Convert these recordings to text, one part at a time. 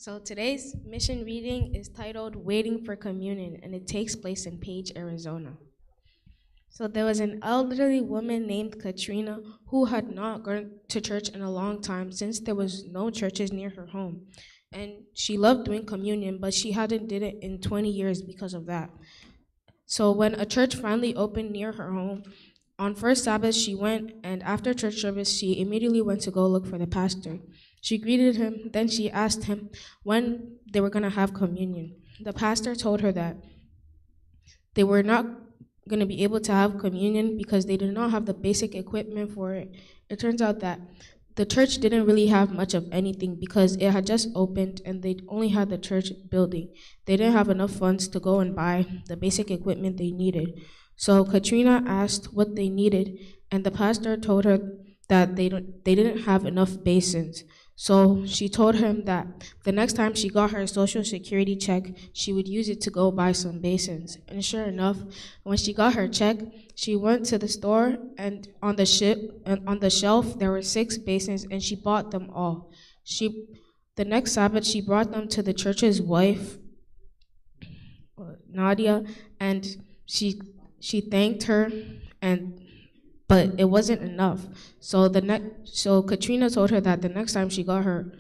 So today's mission reading is titled Waiting for Communion, and it takes place in Page, Arizona. So there was an elderly woman named Katrina who had not gone to church in a long time since there was no churches near her home. And she loved doing communion, but she hadn't did it in 20 years because of that. So when a church finally opened near her home, on first Sabbath she went, and after church service she immediately went to go look for the pastor. She greeted him, then she asked him when they were going to have communion. The pastor told her that they were not going to be able to have communion because they did not have the basic equipment for it. It turns out that the church didn't really have much of anything because it had just opened and they only had the church building. They didn't have enough funds to go and buy the basic equipment they needed. So Katrina asked what they needed, and the pastor told her that they didn't have enough basins. So she told him that the next time she got her social security check, she would use it to go buy some basins. And sure enough, when she got her check, she went to the store, and on the shelf there were 6 basins, and she bought them all. The next Sabbath she brought them to the church's wife, Nadia, and she thanked her, and but it wasn't enough. So Katrina told her that the next time she got her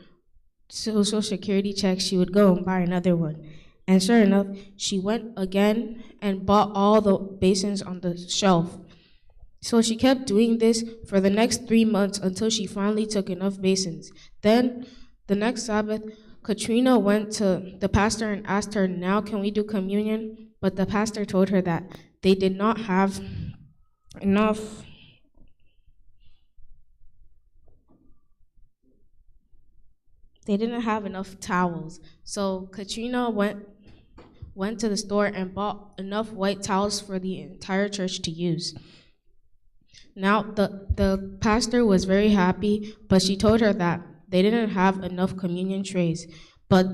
social security check, she would go and buy another one. And sure enough, she went again and bought all the basins on the shelf. So she kept doing this for the next 3 months until she finally took enough basins. Then, the next Sabbath, Katrina went to the pastor and asked her, "Now can we do communion?" But the pastor told her that they did not have enough. They didn't have enough towels. So Katrina went to the store and bought enough white towels for the entire church to use. Now the pastor was very happy, but she told her that they didn't have enough communion trays. But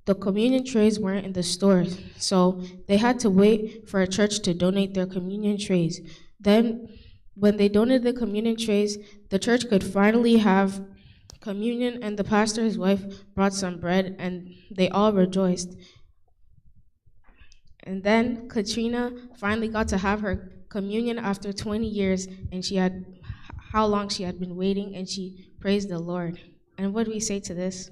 the communion trays weren't in the store, so they had to wait for a church to donate their communion trays. Then when they donated the communion trays, the church could finally have communion, and the pastor's wife brought some bread, and they all rejoiced. And then Katrina finally got to have her communion after 20 years, and she had how long she had been waiting, and she praised the Lord. And what do we say to this?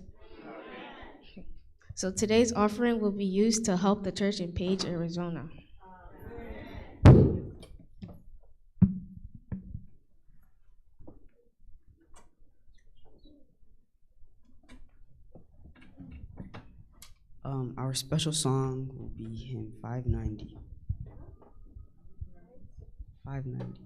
So today's offering will be used to help the church in Page, Arizona. Our special song will be hymn 590. 590.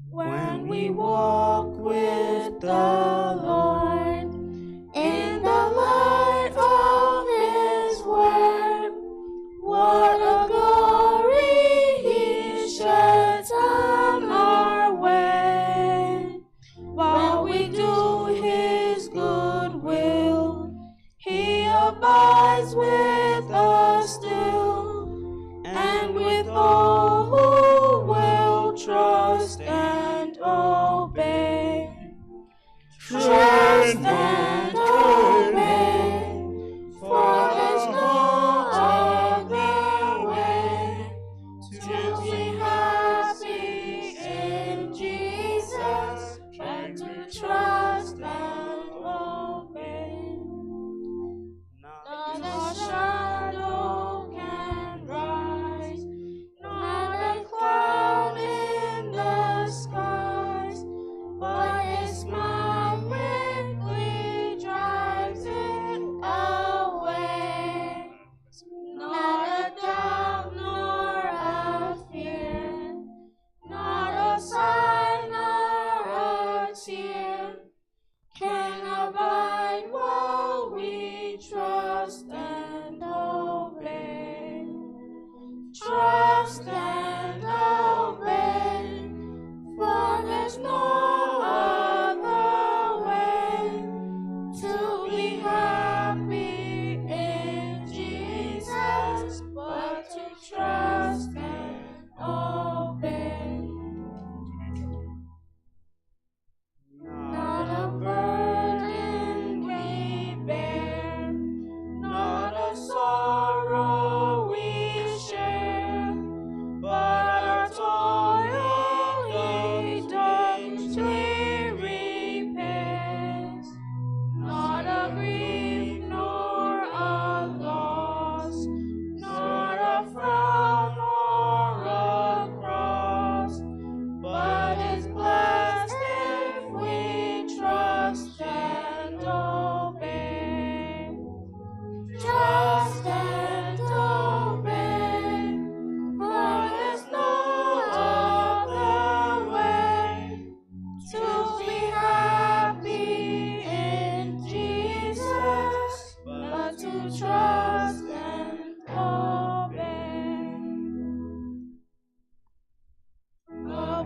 When we walk with the Lord in the light of His word, what a glory He sheds on our way. While we do His good will, He abides with us still, and with all who will trust and obey.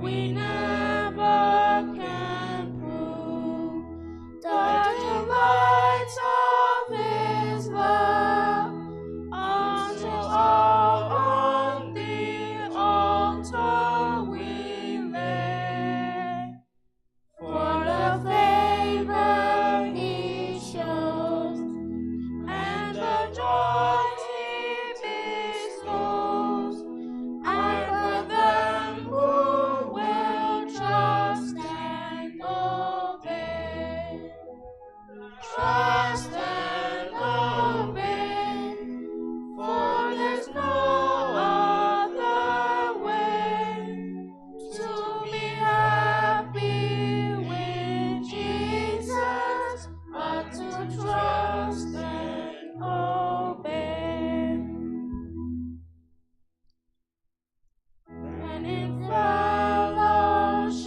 we never can prove the delights of His love until all on the altar we lay. For the favor He shows and the joy He bestows are for them who will trust and obey. Trust and obey, for there's no other way to be happy with Jesus but to trust and obey. And in fellowship's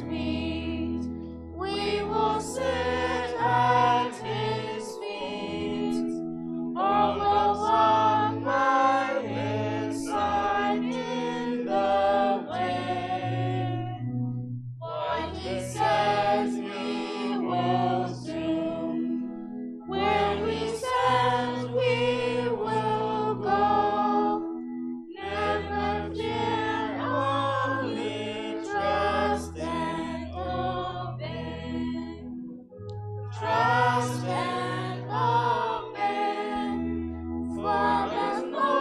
meet, we will sit at His feet, although walk by His side in the way. What He says we will do, where He says we will go. Never fear, only trust and obey. Trust and obey, for there's no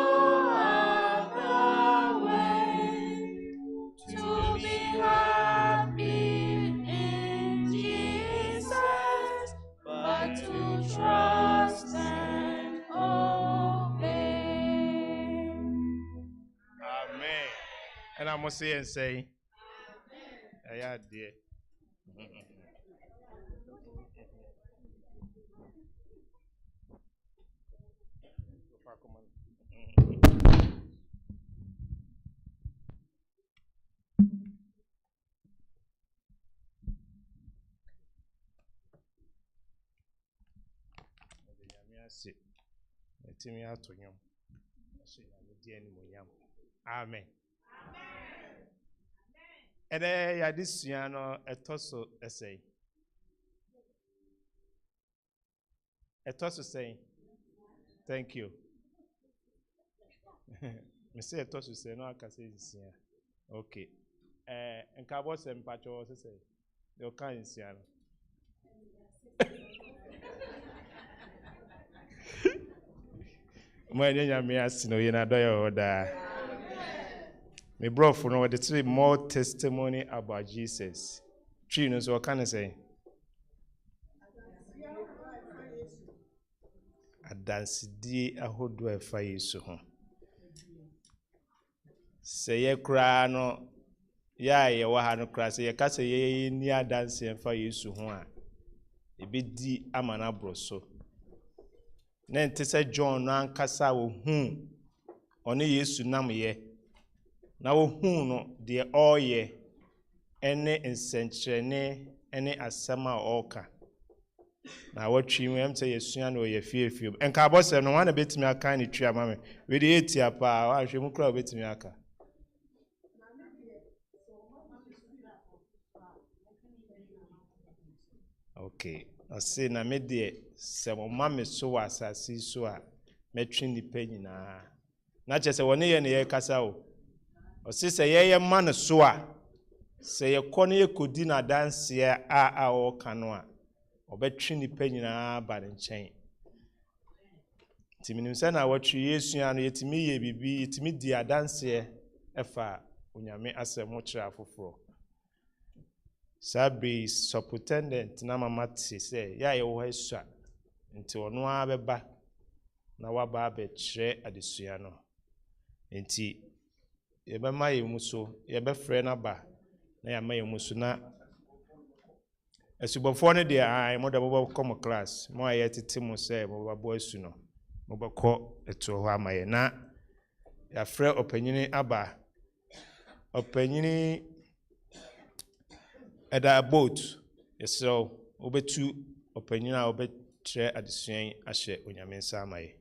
other way to be happy in Jesus but to trust and obey. Amen. And I must say and say, yeah, dear. Amen. And then this year, a tosso essay. A tosso saying, thank you. Me say a tosso say, no, I can say this year. Okay. And Cabos and Pacho also say, you're kind of Siano. My name is no yena doyo da. Me bro for no the three more testimony about Jesus. Three no so what can I say? Adansidi ahodo efa Yesu ho. Se ye kra no ya ye wa ha no kra se ye ka se ye ni adanse efa Yesu ho a ebedi amana broso. Na ente se John no ankasa wo hu one Yesu nam ye na wo hu no de oye ene nsenkyerene ene asama oka na watwi mu em se Yesu na oye fiefie enka abose no wana betimi aka ni twa mame we de etia pa wa hwe mu kra betimi aka okay ase na me de se mo mame so wa asasi so a metwe ni panyina na che se woni ye ne ye kasa o ose se ye ma ne so a se ye kone ye kodi na danse a o kano a obetwe ni panyina ba ne nchen timinim se na watwe Yesu anu yetimi ye bibi yetimi di adanse efa onyame asem kira afoforo Sabi superintendent na mama ti say ya ye wo Yesu nti ono a beba na waba be kire adesua no nti ye be ma ye muso ye be frɛ na ba na ya ma ye muso na asubofo ne de ai mo da bobo come class mo aye tete mo say mo babo asu no mo beko eto ho amaye na ya frɛ opanyini aba opanyini eda boat yeso obetu opanyina obetre adesuan ahye onyame nsa amaye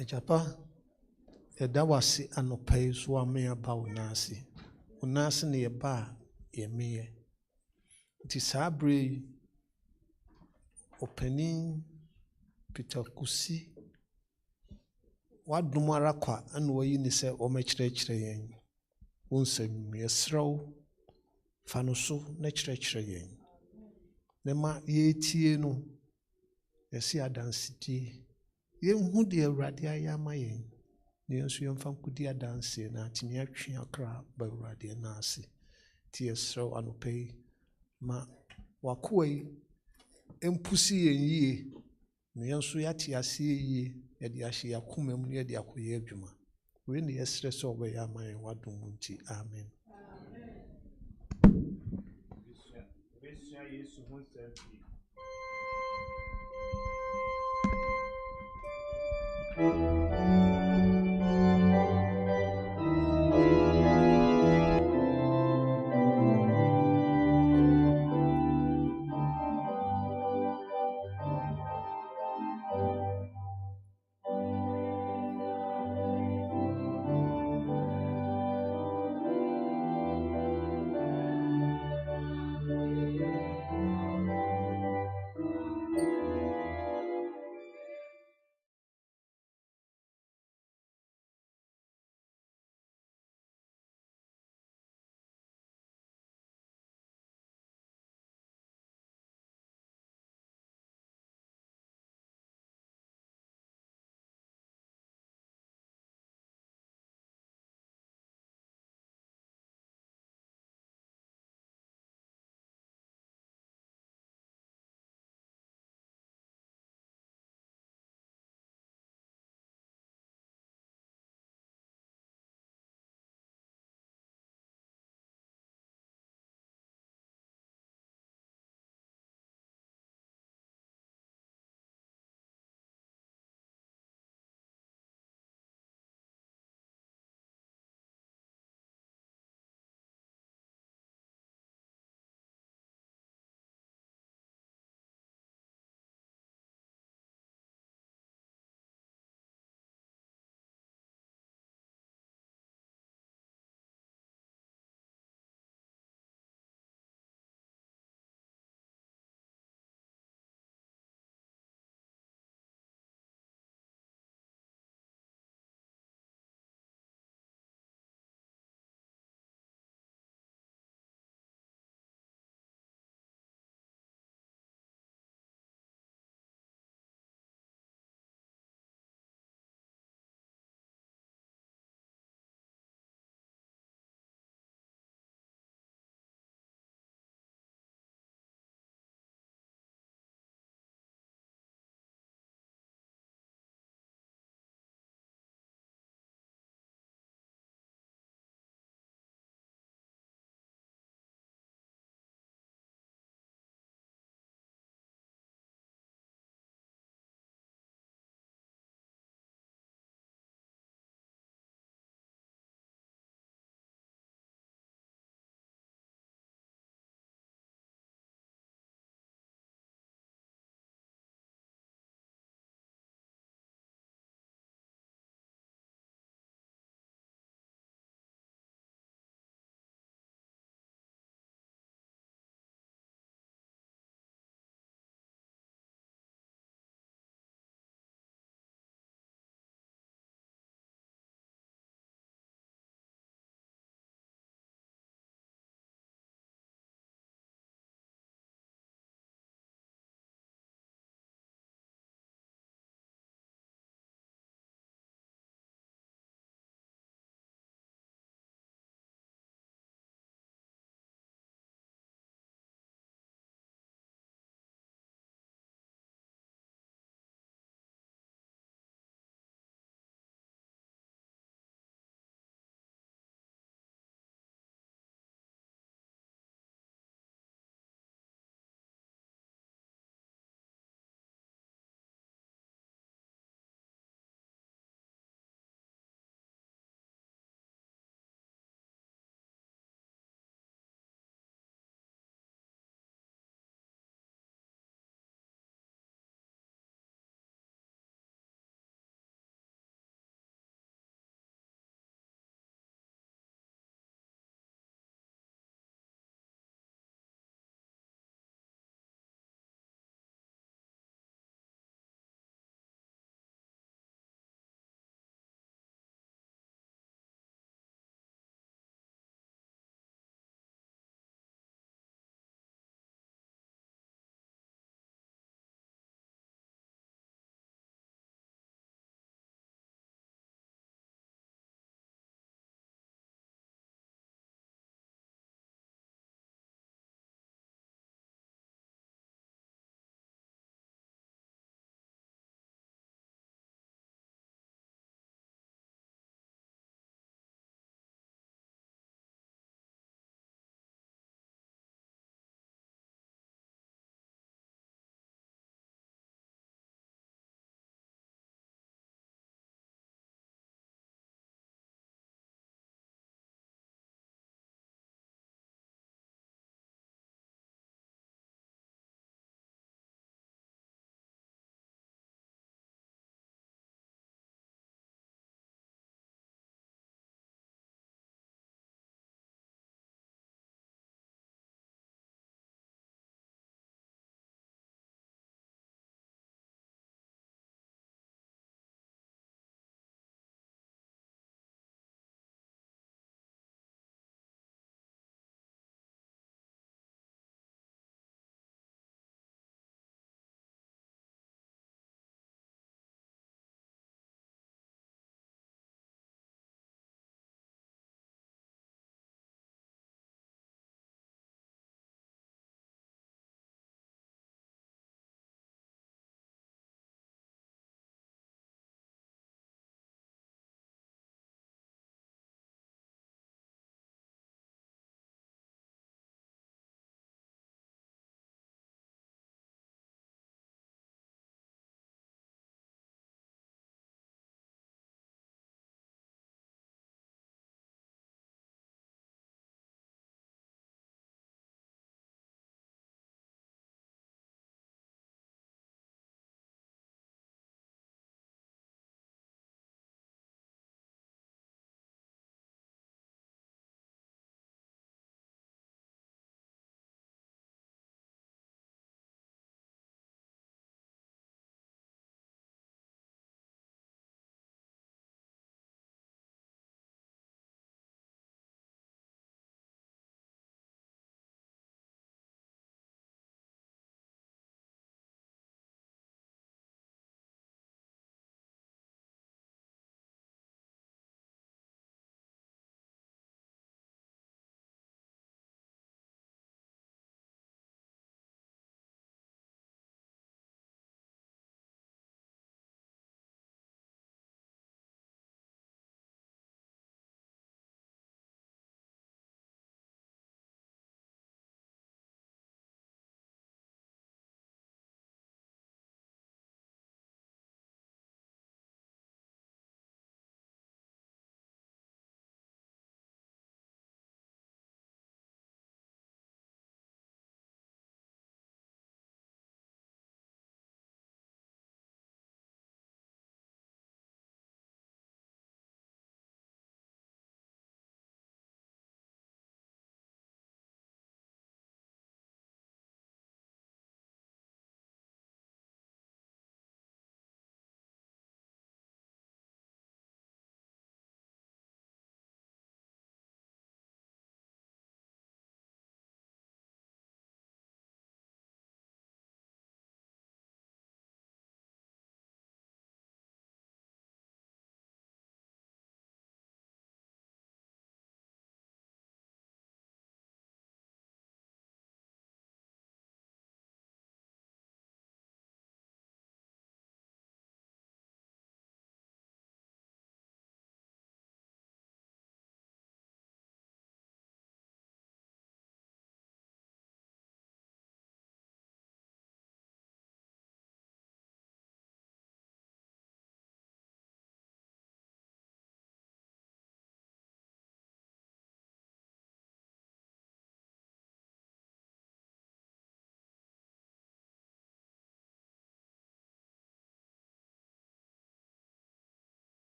Ejapa yɛda wase anɔpa yi so a meaba wo naase. Wo naase ne yɛba a yɛmeyɛ. Nti saa bere yi, ɔpanin Peter Kusi wadom ara kwa ana wayi ne sɛ ɔmɛkyerɛkyerɛ yɛn. Wo nsɛm yɛsrɛ wo fa no so na kyerɛkyerɛ yɛn. Na ma yɛtie no yɛse adansedie. Yɛnhu deɛ Awurade ayɛ ama yɛn. Na yɛn nso yɛmfa nkɔdi adanseɛ na atumi atwe akra ba Awurade no ase. Nti yɛsrɛ wo anɔpa yi ma w'akoa yi mpusi yɛn yie. Na yɛn nso yɛate aseɛ yie. Yɛde ahyɛ yɛakoma mu na yɛde akɔyɛ adwuma. Wei ne yɛsrɛ sɛ ɔbɛyɛ ama yɛn w'adom mu nti. Amen.